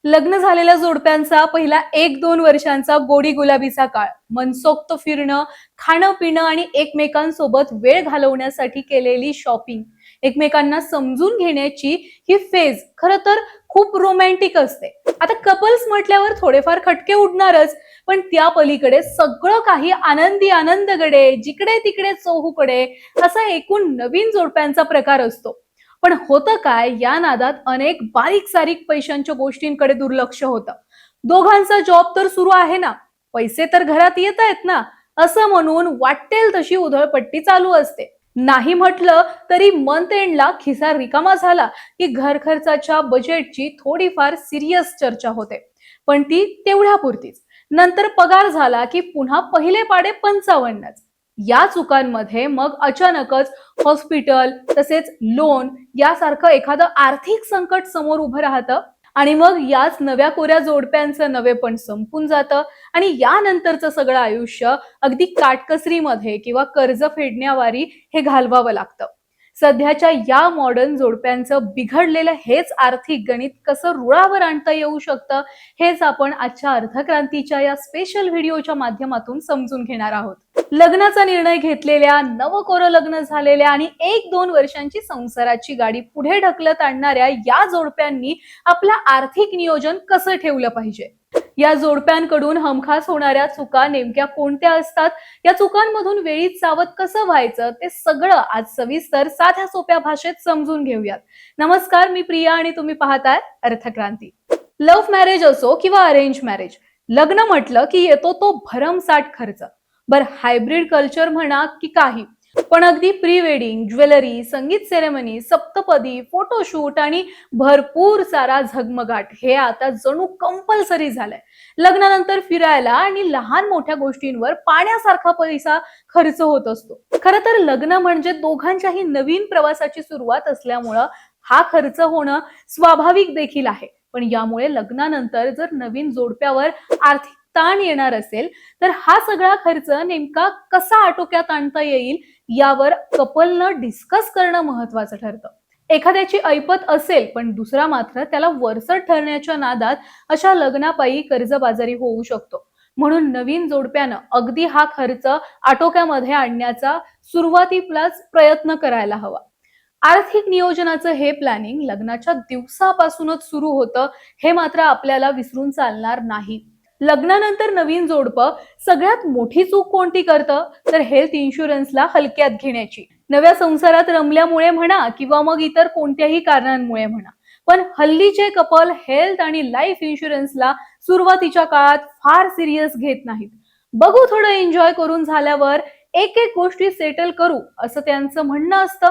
लग्न झालेल्या जोडप्यांचा पहिला 1-2 वर्षांचा गोडी गुलाबीचा काळ, मनसोक्त फिरणं, खाणं पिणं आणि एकमेकांसोबत वेळ घालवण्यासाठी केलेली शॉपिंग, एकमेकांना समजून घेण्याची ही फेज खरं तर खूप रोमॅन्टिक असते. आता कपल्स म्हटल्यावर थोडेफार खटके उडणारच, पण त्या पलीकडे सगळं काही आनंदी आनंदगडे, जिकडे तिकडे चोहूकडे असा एकूण नवीन जोडप्यांचा प्रकार असतो. पण होतं काय, या नादात अनेक बारीक सारीक पैशांच्या गोष्टींकडे दुर्लक्ष होतं. दोघांचा जॉब तर सुरू आहे ना, पैसे तर घरात येत आहेत ना, असं म्हणून वाटेल तशी उधळपट्टी चालू असते. नाही म्हटलं तरी मंथ एंडला खिसा रिकामा झाला की घर खर्चाच्या बजेटची थोडीफार सिरियस चर्चा होते, पण ती तेवढ्यापुरतीच. नंतर पगार झाला की पुन्हा पहिले पाडे 55च. या चुकांमध्ये मग अचानकच हॉस्पिटल, तसेच लोन यासारखं एखादं आर्थिक संकट समोर उभं राहतं आणि मग याच नव्या कोऱ्या जोडप्यांचं नवेपण संपून जातं आणि यानंतरचं सगळं आयुष्य अगदी काटकसरीमध्ये किंवा कर्ज फेडण्यावारी हे घालवावं लागतं. सध्याच्या या मॉडर्न जोडप्यांचं बिघडलेलं हेच आर्थिक गणित कसं रुळावर आणता येऊ शकतं, हेच आपण आजच्या अर्थक्रांतीच्या या स्पेशल व्हिडिओच्या माध्यमातून समजून घेणार आहोत. लग्नाचा निर्णय घेतलेल्या, नवकोरं लग्न झालेल्या आणि 1-2 वर्षांची संसाराची गाडी पुढे ढकलत आणणाऱ्या या जोडप्यांनी आपलं आर्थिक नियोजन कसं ठेवलं पाहिजे, या जोडप्यांकडून हमखास होणाऱ्या चुका नेमक्या कोणत्या असतात, या चुकांमधून वेळीच सावध कसं व्हायचं, ते सगळं आज सविस्तर साध्या सोप्या भाषेत समजून घेऊयात. नमस्कार, मी प्रिया आणि तुम्ही पाहताय अर्थक्रांती. लव्ह मॅरेज असो किंवा अरेंज मॅरेज, लग्न म्हटलं की येतो तो भरमसाठ खर्च. बर, हायब्रिड कल्चर म्हणा की काही, पण अगदी प्री वेडिंग, ज्वेलरी, संगीत सेरेमनी, सप्तपदी, फोटोशूट आणि भरपूर सारा झगमगाट हे आता जणू कंपल्सरी झालंय. लग्नानंतर फिरायला आणि लहान मोठ्या गोष्टींवर पाण्यासारखा पैसा खर्च होत असतो. खरं तर लग्न म्हणजे दोघांच्याही नवीन प्रवासाची सुरुवात असल्यामुळं हा खर्च होणं स्वाभाविक देखील आहे. पण यामुळे लग्नानंतर जर नवीन जोडप्यावर आर्थिक ताण येणार असेल, तर हा सगळा खर्च नेमका कसा आटोक्यात आणता येईल, यावर कपलनं डिस्कस करणं महत्वाचं ठरतं. एखाद्याची ऐपत असेल पण दुसरा मात्र त्याला वरचढ ठरण्याच्या नादात अशा लग्नापायी कर्जबाजारी होऊ शकतो. म्हणून नवीन जोडप्यानं अगदी हा खर्च आटोक्यामध्ये आणण्याचा सुरुवातीलाच प्रयत्न करायला हवा. आर्थिक नियोजनाचं हे प्लॅनिंग लग्नाच्या दिवसापासूनच सुरू होतं, हे मात्र आपल्याला विसरून चालणार नाही. लग्नानंतर नवीन जोडपं सगळ्यात मोठी चूक कोणती करतं, तर हेल्थ इन्शुरन्सला हलक्यात घेण्याची. नव्या संसारात रमल्यामुळे म्हणा किंवा मग इतर कोणत्याही कारणांमुळे म्हणा, पण हल्लीचे कपल हेल्थ आणि लाईफ इन्शुरन्सला सुरुवातीच्या काळात फार सिरियस घेत नाहीत. बघू, थोडं एन्जॉय करून झाल्यावर एक एक गोष्टी सेटल करू, असं त्यांचं म्हणणं असतं.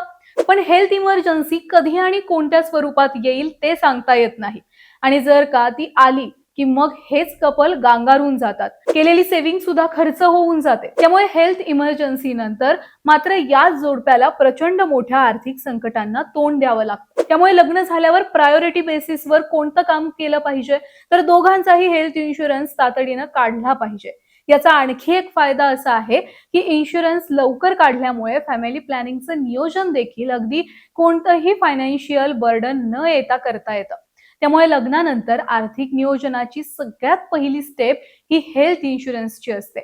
पण हेल्थ इमर्जन्सी कधी आणि कोणत्या स्वरूपात येईल ते सांगता येत नाही, आणि जर का ती आली की मग हेच कपल गांगारून जातात. केलेली सेव्हिंग सुद्धा खर्च होऊन जाते. त्यामुळे हेल्थ इमर्जन्सी नंतर मात्र याच जोडप्याला प्रचंड मोठ्या आर्थिक संकटांना तोंड द्यावं लागतं. त्यामुळे लग्न झाल्यावर प्रायोरिटी बेसिसवर कोणतं काम केलं पाहिजे, तर दोघांचाही हेल्थ इन्शुरन्स तातडीनं काढला पाहिजे. याचा आणखी एक फायदा असा आहे की इन्शुरन्स लवकर काढल्यामुळे फॅमिली प्लॅनिंगचं नियोजन देखील अगदी कोणतंही फायनान्शियल बर्डन न येता करता येतं. त्यामुळे लग्नानंतर आर्थिक नियोजनाची सगळ्यात पहिली स्टेप ही हेल्थ इन्शुरन्सची असते.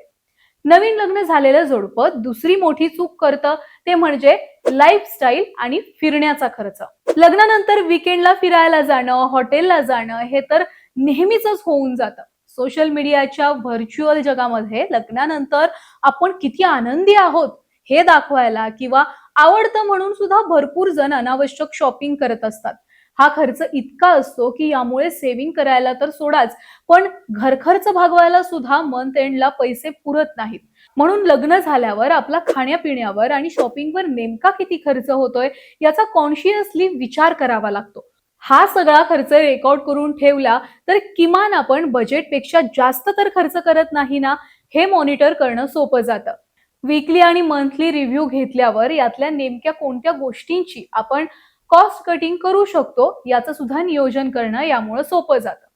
नवीन लग्न झालेलं जोडपं दुसरी मोठी चूक करतं, ते म्हणजे लाईफस्टाईल आणि फिरण्याचा खर्च. लग्नानंतर वीकेंडला फिरायला जाणं, हॉटेलला जाणं हे तर नेहमीच होऊन जातं. सोशल मीडियाच्या व्हर्च्युअल जगामध्ये लग्नानंतर आपण किती आनंदी आहोत हे दाखवायला किंवा आवडतं म्हणून सुद्धा भरपूर जण अनावश्यक शॉपिंग करत असतात. हा खर्च इतका असतो की यामुळे सेव्हिंग करायला तर सोडाच, पण घरखर्च भागवायला सुद्धा मंथ एंडला पैसे पुरत नाहीत. म्हणून लग्न झाल्यावर आपला खाण्यापिण्यावर आणि शॉपिंगवर नेमका किती खर्च होतोय याचा कॉन्शियसली विचार करावा लागतो. हा सगळा खर्च रेकॉर्ड करून ठेवला तर किमान आपण बजेटपेक्षा जास्त तर खर्च करत नाही ना, हे मॉनिटर करणं सोपं जातं. वीकली आणि मंथली रिव्ह्यू घेतल्यावर यातल्या नेमक्या कोणत्या गोष्टींची आपण कॉस्ट कटिंग करू शकतो याचं सुद्धा नियोजन करणं यामुळे सोपं जातं.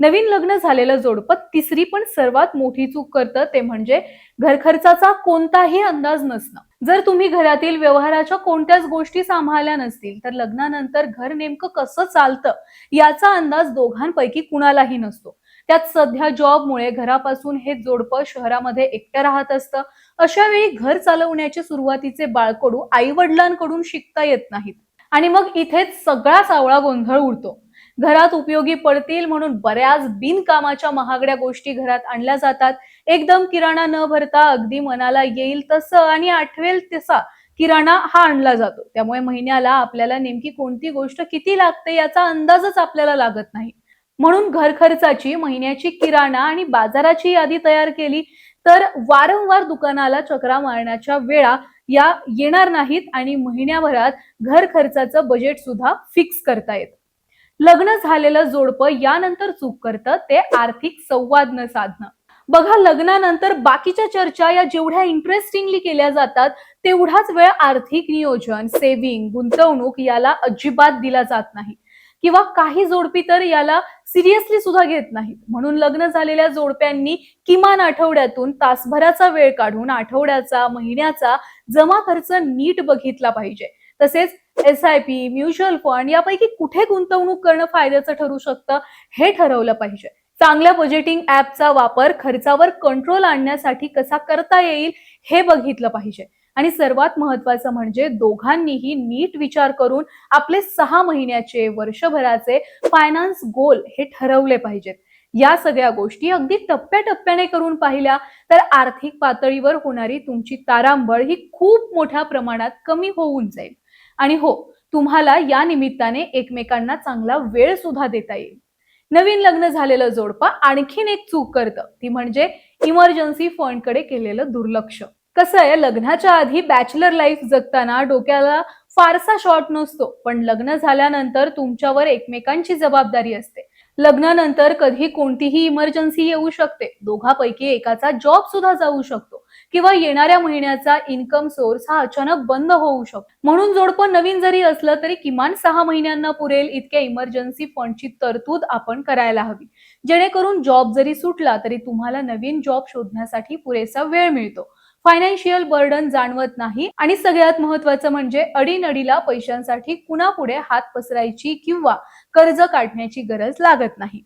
नवीन लग्न झालेलं जोडपं तिसरी पण सर्वात मोठी चूक करतं ते म्हणजे घर खर्चाचा कोणताही अंदाज नसणं. जर तुम्ही घरातील व्यवहाराच्या कोणत्याच गोष्टी सांभाळल्या नसतील तर लग्नानंतर घर नेमकं कसं चालतं याचा अंदाज दोघांपैकी कुणालाही नसतो. त्यात सध्या जॉबमुळे घरापासून हे जोडपं शहरामध्ये एकटं राहत असतं. अशा वेळी घर चालवण्याचे सुरुवातीचे बाळकडू आई वडिलांकडून शिकता येत नाहीत आणि मग इथेच सगळा सावळा गोंधळ उडतो. घरात उपयोगी पडतील म्हणून बऱ्याच बिनकामाच्या महागड्या गोष्टी घरात आणल्या जातात. एकदम किराणा न भरता अगदी मनाला येईल तसं आणि आठवेल तसा किराणा हा आणला जातो. त्यामुळे महिन्याला आपल्याला नेमकी कोणती गोष्ट किती लागते याचा अंदाजच आपल्याला लागत नाही. म्हणून घर खर्चाची, महिन्याची किराणा आणि बाजाराची यादी तयार केली तर वारंवार दुकानाला चक्रा मारण्याच्या वेळा या येणार नाहीत आणि महिन्याभरात घर खर्चाचं बजेट सुद्धा फिक्स करता येतं. लग्न झालेलं जोडपं यानंतर चूक करतं ते आर्थिक संवाद न साधणं. बघा, लग्नानंतर बाकीच्या चर्चा या जेवढ्या इंटरेस्टिंगली केल्या जातात तेवढाच वेळ आर्थिक नियोजन, सेव्हिंग, गुंतवणूक याला अजिबात दिला जात नाही किंवा काही जोडपी तर याला सिरियसली सुद्धा घेत नाहीत. म्हणून लग्न झालेल्या जोडप्यांनी किमान आठवड्यातून तासभराचा वेळ काढून आठवड्याचा, महिन्याचा जमा खर्च नीट बघितला पाहिजे. तसेच SIP, म्युच्युअल फंड यापैकी कुठे गुंतवणूक करणं फायद्याचं ठरू शकतं हे ठरवलं पाहिजे. चांगल्या बजेटिंग ऍपचा वापर खर्चावर कंट्रोल आणण्यासाठी कसा करता येईल हे बघितलं पाहिजे. आणि सर्वात महत्वाचं म्हणजे दोघांनीही नीट विचार करून आपले 6 महिन्याचे, वर्षभराचे फायनान्स गोल हे ठरवले पाहिजेत. या सगळ्या गोष्टी अगदी टप्प्याटप्प्याने करून पाहिल्या तर आर्थिक पातळीवर होणारी तुमची तारांबळ ही खूप मोठ्या प्रमाणात कमी होऊन जाईल. आणि हो, तुम्हाला या निमित्ताने एकमेकांना चांगला वेळ सुद्धा देता येईल. नवीन लग्न झालेलं जोडपं आणखीन एक चूक करतं ती म्हणजे इमर्जन्सी फंड कडे केलेलं दुर्लक्ष. कसं आहे, लग्नाच्या आधी बॅचलर लाईफ जगताना डोक्याला फारसा शॉट नसतो, पण लग्न झाल्यानंतर तुमच्यावर एकमेकांची जबाबदारी असते. लग्नानंतर कधी कोणतीही इमर्जन्सी येऊ शकते, दोघांपैकी एकाचा जॉब सुद्धा जाऊ शकतो किंवा येणाऱ्या महिन्याचा इन्कम सोर्स हा अचानक बंद होऊ शकतो. म्हणून जोडपं नवीन जरी असलं तरी किमान 6 महिन्यांना पुरेल इतक्या इमर्जन्सी फंडची तरतूद आपण करायला हवी, जेणेकरून जॉब जरी सुटला तरी तुम्हाला नवीन जॉब शोधण्यासाठी पुरेसा वेळ मिळतो, फायनान्शियल बर्डन जाणवत नाही आणि सगळ्यात महत्वाचं म्हणजे अडीनडीला पैशांसाठी कुणापुढे हात पसरायची किंवा कर्ज काढण्याची गरज लागत नाही.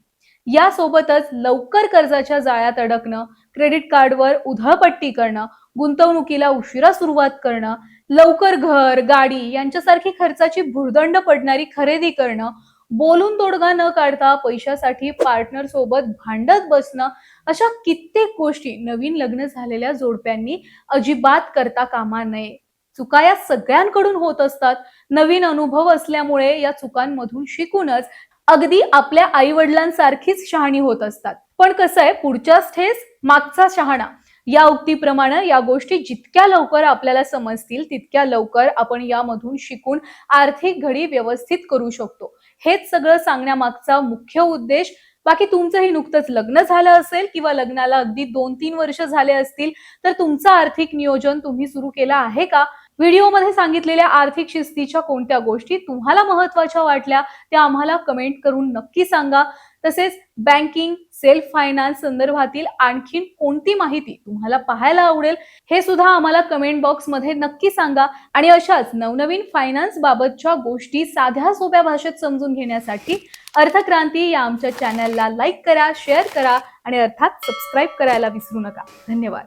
यासोबतच लवकर कर्जाच्या जाळ्यात अडकणं, क्रेडिट कार्डवर उधळपट्टी करणं, गुंतवणुकीला उशिरा सुरुवात करणं, लवकर घर, गाडी यांच्यासारखी खर्चाची भुर्दंड पडणारी खरेदी करणं, बोलून तोडगा न काढता पैशासाठी पार्टनर सोबत भांडत बसणं, अशा कित्येक गोष्टी नवीन लग्न झालेल्या जोडप्यांनी अजिबात करता कामा नये. चुका या सगळ्यांकडून होत असतात. नवीन अनुभव असल्यामुळे या चुकांमधून शिकूनच अगदी आपल्या आई वडिलांसारखीच शहाणी होत असतात. पण कसं आहे, पुढच्याच ठेस मागचा शहाणा या उक्तीप्रमाणे या गोष्टी जितक्या लवकर आपल्याला समजतील तितक्या लवकर आपण यामधून शिकून आर्थिक घडी व्यवस्थित करू शकतो. हेच सगळं सांगण्यामागचा मुख्य उद्देश. बाकी तुमचंही नुकतंच लग्न झालं असेल किंवा लग्नाला अगदी 2-3 वर्ष झाले असतील तर तुमचं आर्थिक नियोजन तुम्ही सुरू केलं आहे का? व्हिडिओमध्ये सांगितलेल्या आर्थिक शिस्तीच्या कोणत्या गोष्टी तुम्हाला महत्त्वाच्या वाटल्या त्या आम्हाला कमेंट करून नक्की सांगा. तसेच बँकिंग, सेल्फ फायनान्स संदर्भातील आणखीन कोणती माहिती तुम्हाला पाहायला आवडेल हे सुद्धा आम्हाला कमेंट बॉक्समध्ये नक्की सांगा. आणि अशाच नवनवीन फायनान्स बाबतच्या गोष्टी साध्या सोप्या भाषेत समजून घेण्यासाठी अर्थक्रांती या आमच्या चॅनलला लाईक करा, शेअर करा आणि अर्थात सबस्क्राईब करायला विसरू नका. धन्यवाद.